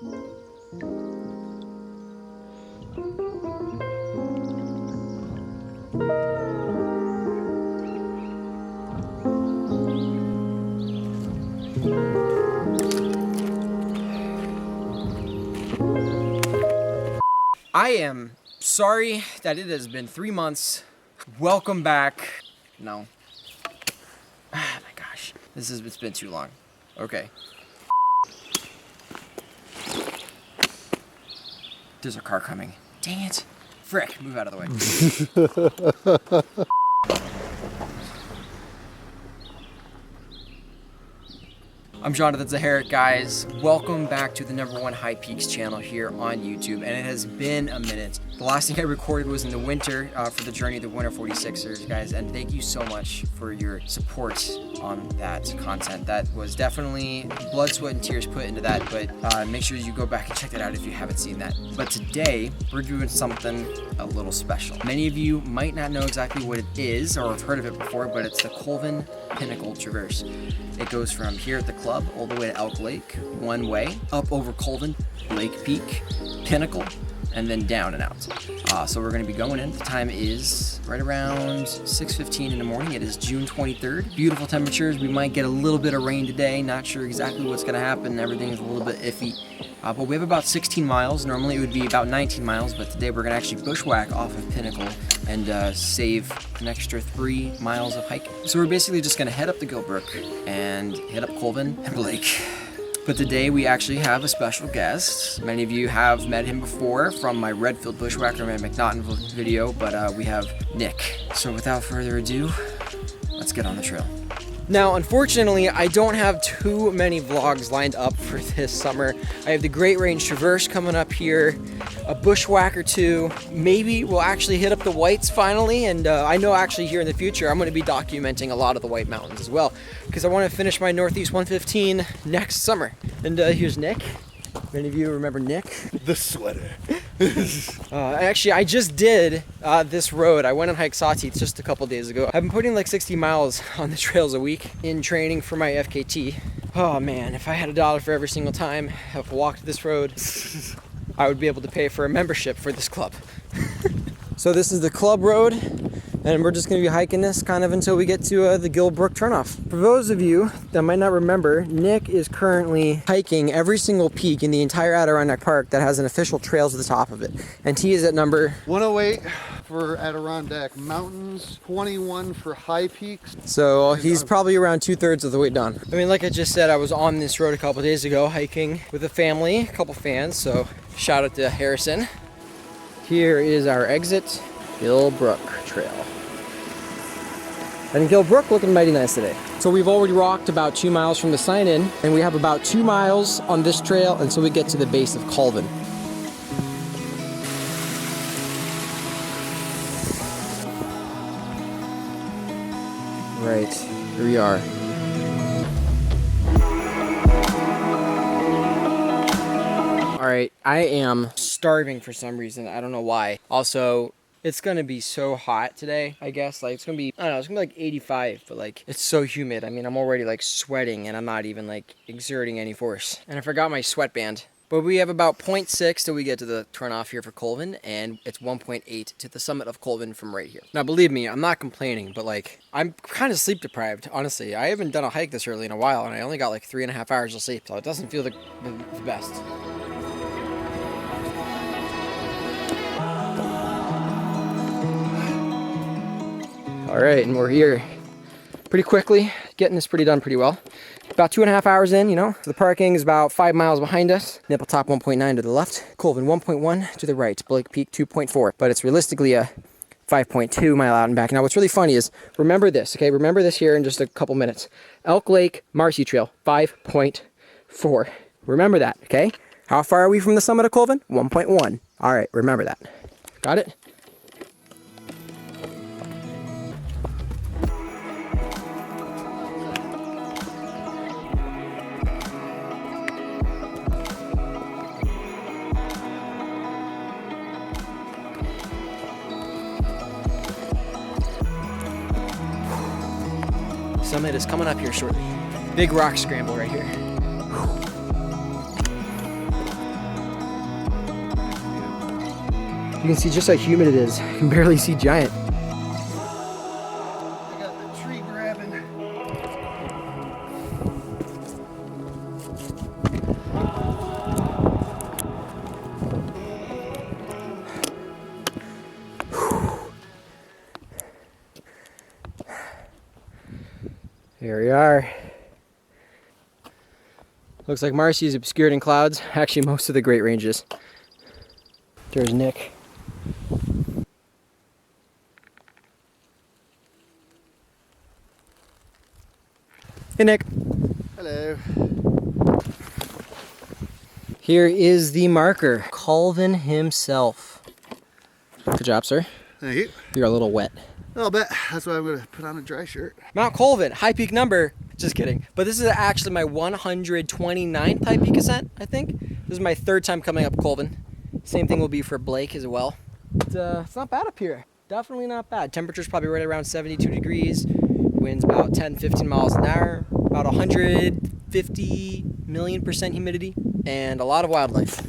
I am sorry that it has been 3 months. Welcome back. No. Oh my gosh. It's been too long. Okay. There's a car coming. Dang it. Frick, move out of the way. I'm JonathanZphotography, guys. Welcome back to the #1 High Peaks channel here on YouTube, and it has been a minute. The last thing I recorded was in the winter for the journey of the Winter 46ers, guys, and thank you so much for your support on that content. That was definitely blood, sweat, and tears put into that, but make sure you go back and check that out if you haven't seen that. But today, we're doing something a little special. Many of you might not know exactly what it is or have heard of it before, but it's the Colvin Pinnacle Traverse. It goes from here at the club all the way to Elk Lake, one way, up over Colvin, Blake Peak, Pinnacle, and then down and out. So we're gonna be going in. The time is right around 6:15 in the morning. It is June 23rd. Beautiful temperatures. We might get a little bit of rain today. Not sure exactly what's gonna happen. Everything is a little bit iffy. But we have about 16 miles. Normally it would be about 19 miles, but today we're gonna actually bushwhack off of Pinnacle and save an extra 3 miles of hiking. So we're basically just gonna head up to Gilbrook and hit up Colvin and Blake. But today we actually have a special guest. Many of you have met him before from my Redfield Bushwhacker Man McNaughton video, but we have Nick. So without further ado, let's get on the trail. Now, unfortunately, I don't have too many vlogs lined up for this summer. I have the Great Range Traverse coming up here, a bushwhack or two. Maybe we'll actually hit up the Whites finally, and I know actually here in the future I'm going to be documenting a lot of the White Mountains as well, because I want to finish my Northeast 115 next summer. And here's Nick. Many of you remember Nick? The sweater. Actually, I just did this road. I went on hike Sawteeth just a couple days ago. I've been putting like 60 miles on the trails a week in training for my FKT. Oh man, if I had $1 for every single time I've walked this road, I would be able to pay for a membership for this club. So this is the club road, and we're just going to be hiking this kind of until we get to the Gilbrook turnoff. For those of you that might not remember, Nick is currently hiking every single peak in the entire Adirondack Park that has an official trail to the top of it. And he is at number 108 for Adirondack Mountains, 21 for High Peaks. So he's probably around 2/3 of the way done. I mean, like I just said, I was on this road a couple days ago hiking with a family, a couple fans, so shout out to Harrison. Here is our exit, Gilbrook Trail. And Gilbrook looking mighty nice today. So we've already walked about 2 miles from the sign in, and we have about 2 miles on this trail until we get to the base of Colvin. Right, here we are. All right, I am starving for some reason. I don't know why. Also, it's gonna be so hot today, I guess. Like, it's gonna be, I don't know, it's gonna be like 85, but like, it's so humid. I mean, I'm already like sweating and I'm not even like exerting any force. And I forgot my sweatband. But we have about 0.6 till we get to the turnoff here for Colvin, and it's 1.8 to the summit of Colvin from right here. Now, believe me, I'm not complaining, but like, I'm kind of sleep deprived, honestly. I haven't done a hike this early in a while, and I only got like 3.5 hours of sleep, so it doesn't feel the best. All right, and we're here pretty quickly, getting this done pretty well. About 2.5 hours in, you know. The parking is about 5 miles behind us. Nipple Top 1.9 to the left, Colvin 1.1 to the right, Blake Peak 2.4. But it's realistically a 5.2 mile out and back. Now, what's really funny is, remember this, okay? Remember this here in just a couple minutes. Elk Lake, Marcy Trail, 5.4. Remember that, okay? How far are we from the summit of Colvin? 1.1. All right, remember that. Got it? Summit is coming up here shortly. Big rock scramble right here. You can see just how humid it is. You can barely see Giant. I got the tree grabbing. Here we are. Looks like Marcy is obscured in clouds. Actually, most of the Great Ranges. There's Nick. Hey, Nick. Hello. Here is the marker, Colvin himself. Good job, sir. Thank you. You're a little wet. A little bit. That's why I'm going to put on a dry shirt. Mount Colvin, high peak number. Just kidding. But this is actually my 129th high peak ascent, I think. This is my third time coming up Colvin. Same thing will be for Blake as well. It's not bad up here. Definitely not bad. Temperature's probably right around 72 degrees. Winds about 10-15 miles an hour. About 150 million% humidity. And a lot of wildlife.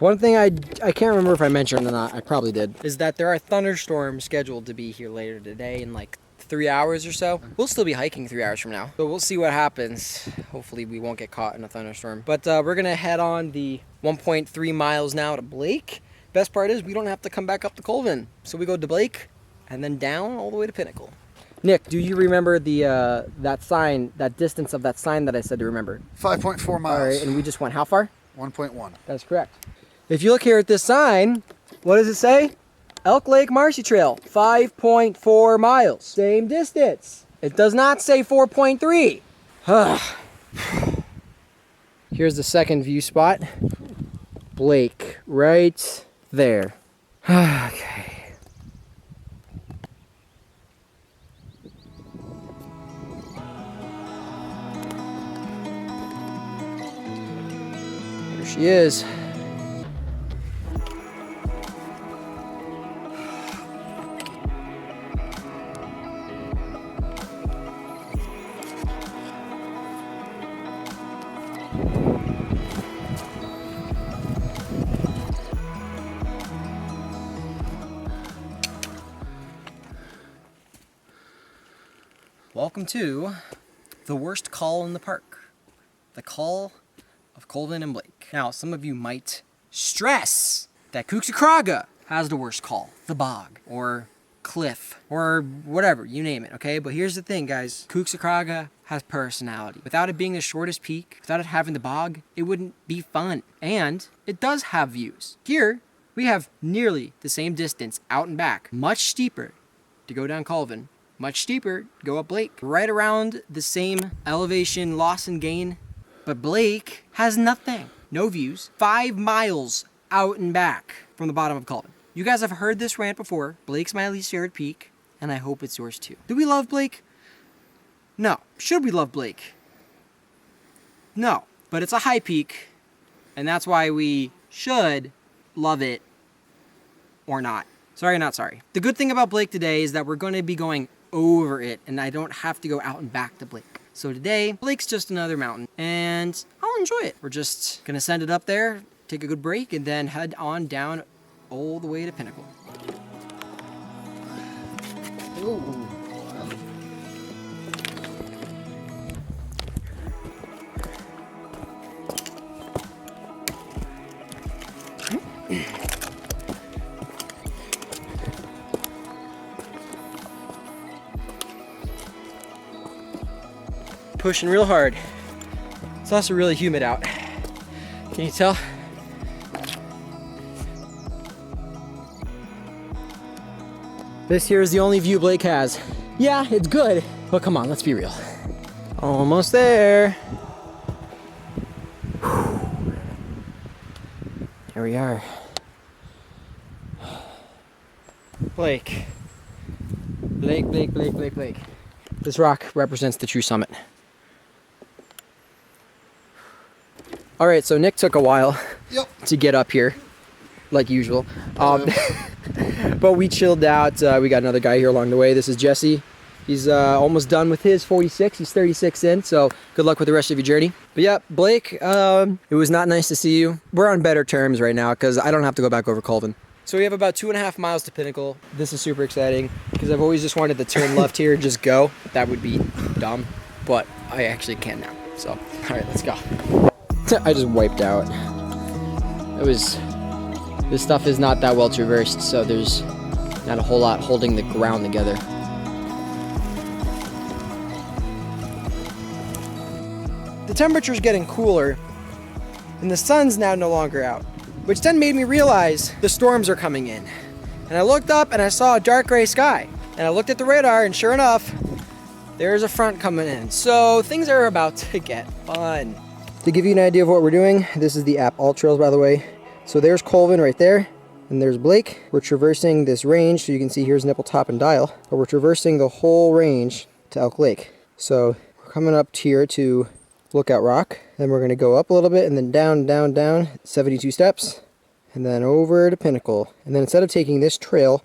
One thing I can't remember if I mentioned or not, I probably did, is that there are thunderstorms scheduled to be here later today in like 3 hours or so. We'll still be hiking 3 hours from now, but we'll see what happens. Hopefully we won't get caught in a thunderstorm. But we're gonna head on the 1.3 miles now to Blake. Best part is we don't have to come back up to Colvin. So we go to Blake and then down all the way to Pinnacle. Nick, do you remember the that sign, that distance of that sign that I said to remember? 5.4 miles. All right, and we just went how far? 1.1. That's correct. If you look here at this sign, what does it say? Elk Lake Marcy Trail, 5.4 miles. Same distance. It does not say 4.3. Here's the second view spot. Blake, right there. Okay. There she is. Welcome to the worst call in the park, the call of Colvin and Blake. Now, some of you might stress that Cuxacraga has the worst call, the bog, or cliff, or whatever, you name it, okay? But here's the thing, guys. Cuxacraga has personality. Without it being the shortest peak, without it having the bog, it wouldn't be fun. And it does have views. Here, we have nearly the same distance out and back, much steeper to go down Colvin, much steeper to go up Blake. Right around the same elevation loss and gain, but Blake has nothing. No views. 5 miles out and back from the bottom of Colvin. You guys have heard this rant before. Blake's my least favorite peak, and I hope it's yours too. Do we love Blake? No. Should we love Blake? No. But it's a high peak, and that's why we should love it or not. Sorry, not sorry. The good thing about Blake today is that we're going to be going over it, and I don't have to go out and back to Blake. So today, Blake's just another mountain, and I'll enjoy it. We're just gonna send it up there, take a good break, and then head on down all the way to Pinnacle. Ooh. Pushing real hard. It's also really humid out. Can you tell? This here is the only view Blake has. Yeah, it's good, but come on, let's be real. Almost there. Here we are. Blake. Blake, Blake, Blake, Blake, Blake. This rock represents the true summit. All right, so Nick took a while to get up here, like usual. But we chilled out. We got another guy here along the way. This is Jesse. He's almost done with his 46. He's 36 in, so good luck with the rest of your journey. But yeah, Blake, it was not nice to see you. We're on better terms right now because I don't have to go back over Colvin. So we have about 2.5 miles to Pinnacle. This is super exciting because I've always just wanted to turn left here and just go. That would be dumb, but I actually can now. So, all right, let's go. I just wiped out. This stuff is not that well traversed, so there's not a whole lot holding the ground together. The temperature's getting cooler and the sun's now no longer out, which then made me realize the storms are coming in. And I looked up and I saw a dark gray sky, and I looked at the radar and sure enough, there's a front coming in. So things are about to get fun. To give you an idea of what we're doing, this is the app All Trails, by the way. So there's Colvin right there, and there's Blake. We're traversing this range, so you can see here's Nipple Top and Dial, but we're traversing the whole range to Elk Lake. So we're coming up here to Lookout Rock, then we're gonna go up a little bit and then down, down, down, 72 steps, and then over to Pinnacle. And then instead of taking this trail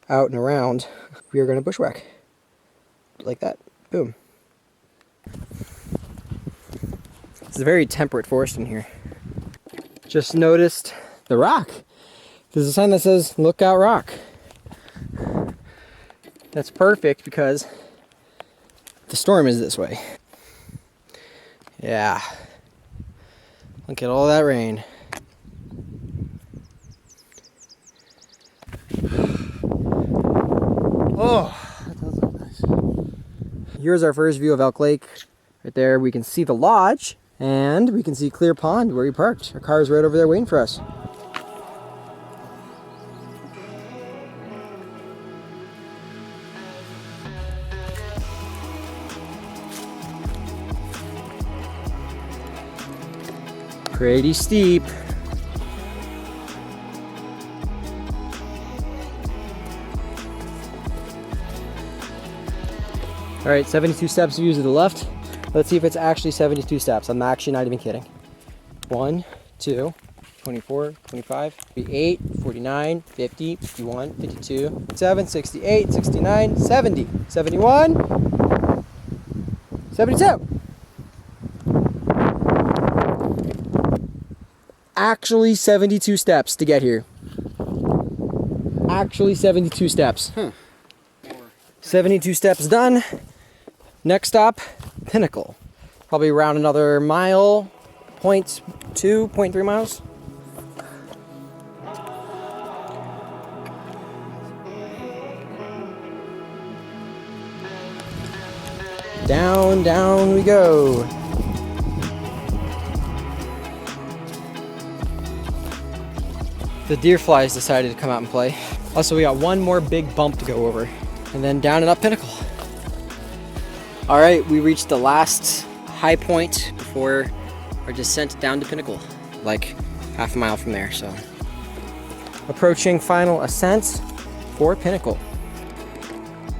out and around, we are gonna bushwhack. Like that, boom. It's a very temperate forest in here. Just noticed the rock. There's a sign that says Lookout Rock. That's perfect because the storm is this way. Yeah. Look at all that rain. Oh, that does look nice. Here's our first view of Elk Lake. Right there, we can see the lodge, and we can see Clear Pond where we parked. Our car is right over there waiting for us. Pretty steep. All right, 72 steps view to the left. Let's see if it's actually 72 steps. I'm actually not even kidding. 1, 2, 24, 25, 28, 49, 50, 51, 52, 57, 68, 69, 70, 71, 72. Actually 72 steps to get here. Actually 72 steps. 72 steps done. Next stop, Pinnacle. Probably around another mile, 0.2, 0.3 miles. Down, down we go. The deer flies decided to come out and play. Also, we got one more big bump to go over, and then down and up Pinnacle. All right, we reached the last high point before our descent down to Pinnacle, like half a mile from there. So, approaching final ascent for Pinnacle.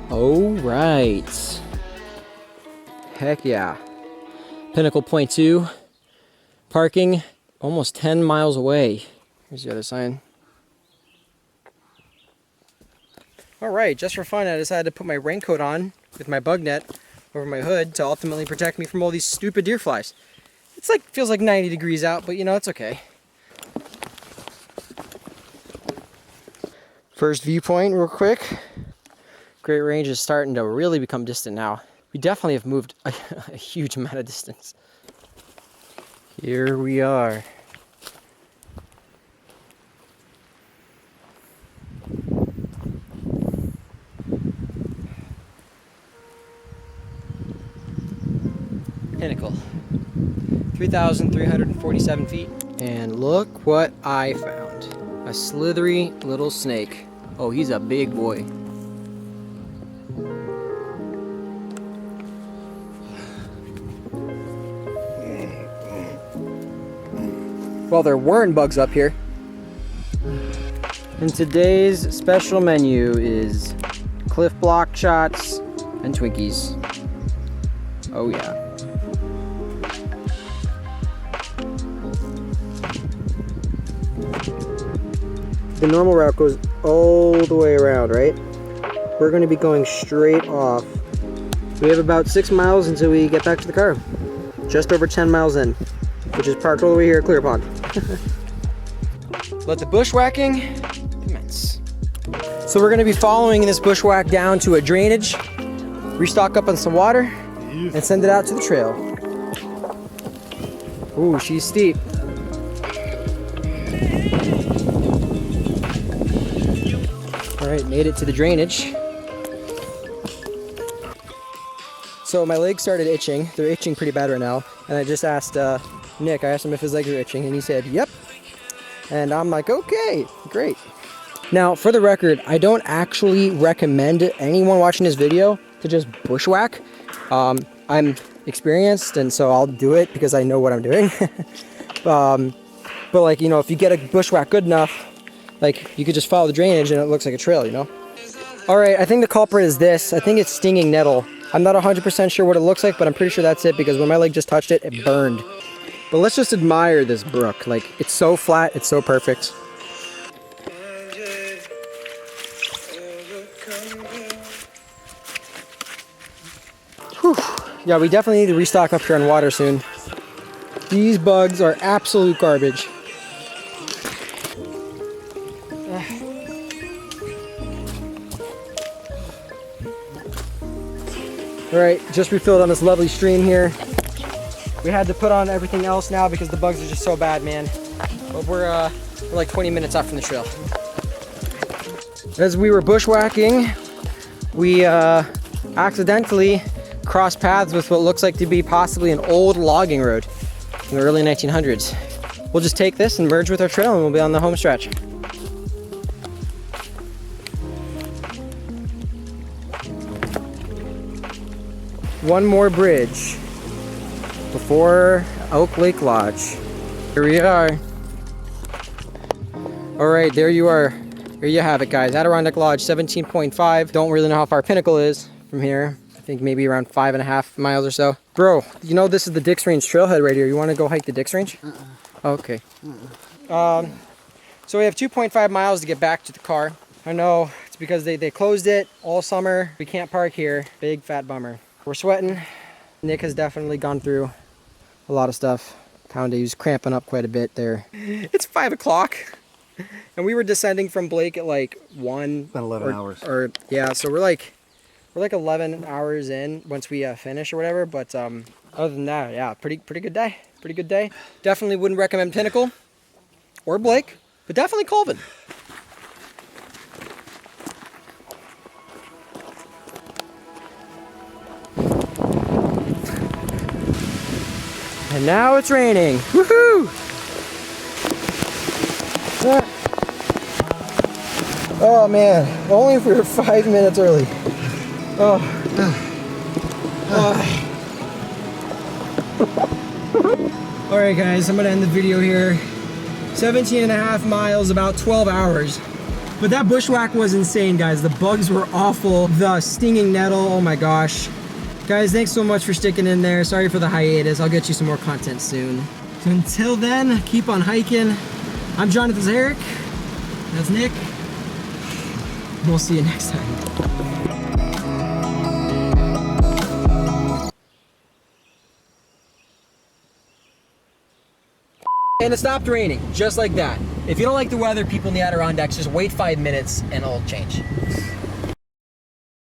All right. Heck yeah. Pinnacle point 2, parking almost 10 miles away. Here's the other sign. All right, just for fun, I decided to put my raincoat on with my bug net over my hood to ultimately protect me from all these stupid deer flies. It's like, feels like 90 degrees out, but you know, it's okay. First viewpoint real quick. Great Range is starting to really become distant now. We definitely have moved a huge amount of distance. Here we are. Pinnacle, 3,347 feet. And look what I found. A slithery little snake. Oh, he's a big boy. Well, there weren't bugs up here. And today's special menu is Cliff Block shots and Twinkies. Oh yeah. The normal route goes all the way around, right? We're going to be going straight off We have about 6 miles until we get back to the car. Just over 10 miles in, which is parked all the way here at Clear Pond. Let the bushwhacking commence. So we're gonna be following this bushwhack down to a drainage, restock up on some water, and send it out to the trail. Ooh, she's steep. All right, made it to the drainage. So my legs started itching. They're itching pretty bad right now. And I just asked Nick, I asked him if his legs are itching, and he said, yep. And I'm like, okay, great. Now, for the record, I don't actually recommend anyone watching this video to just bushwhack. I'm experienced, and so I'll do it because I know what I'm doing. But like, you know, if you get a bushwhack good enough, like you could just follow the drainage and it looks like a trail, you know? All right, I think the culprit is this. I think it's stinging nettle. I'm not 100% sure what it looks like, but I'm pretty sure that's it because when my leg just touched it, it burned. But let's just admire this brook. Like, it's so flat, it's so perfect. Whew. Yeah, we definitely need to restock up here on water soon. These bugs are absolute garbage. All right, just refilled on this lovely stream here. We had to put on everything else now because the bugs are just so bad, man. But we're like 20 minutes out from the trail. As we were bushwhacking, we accidentally crossed paths with what looks like to be possibly an old logging road in the early 1900s. We'll just take this and merge with our trail and we'll be on the home stretch. One more bridge before Elk Lake Lodge. Here we are. All right, there you are. There you have it, guys. Adirondack Lodge, 17.5. Don't really know how far Pinnacle is from here. I think maybe around 5.5 miles or so. Bro, you know this is the Dix Range trailhead right here. You want to go hike the Dix Range? Okay. So we have 2.5 miles to get back to the car. I know it's because they closed it all summer. We can't park here. Big fat bummer. We're sweating. Nick has definitely gone through a lot of stuff. Found he was cramping up quite a bit there. It's 5 o'clock. And we were descending from Blake at like 1. About 11 hours. Or yeah, so we're like 11 hours in once we finish or whatever. But other than that, yeah, pretty good day. Pretty good day. Definitely wouldn't recommend Pinnacle or Blake, but definitely Colvin. And now it's raining. Woohoo! Oh man, only if we were 5 minutes early. Oh. All right guys, I'm gonna end the video here. 17.5 miles, about 12 hours. But that bushwhack was insane, guys. The bugs were awful. The stinging nettle, oh my gosh. Guys, thanks so much for sticking in there. Sorry for the hiatus. I'll get you some more content soon. So until then, keep on hiking. I'm JonathanZphotography. That's Nick. We'll see you next time. And it stopped raining, just like that. If you don't like the weather, people in the Adirondacks, just wait 5 minutes and it'll change.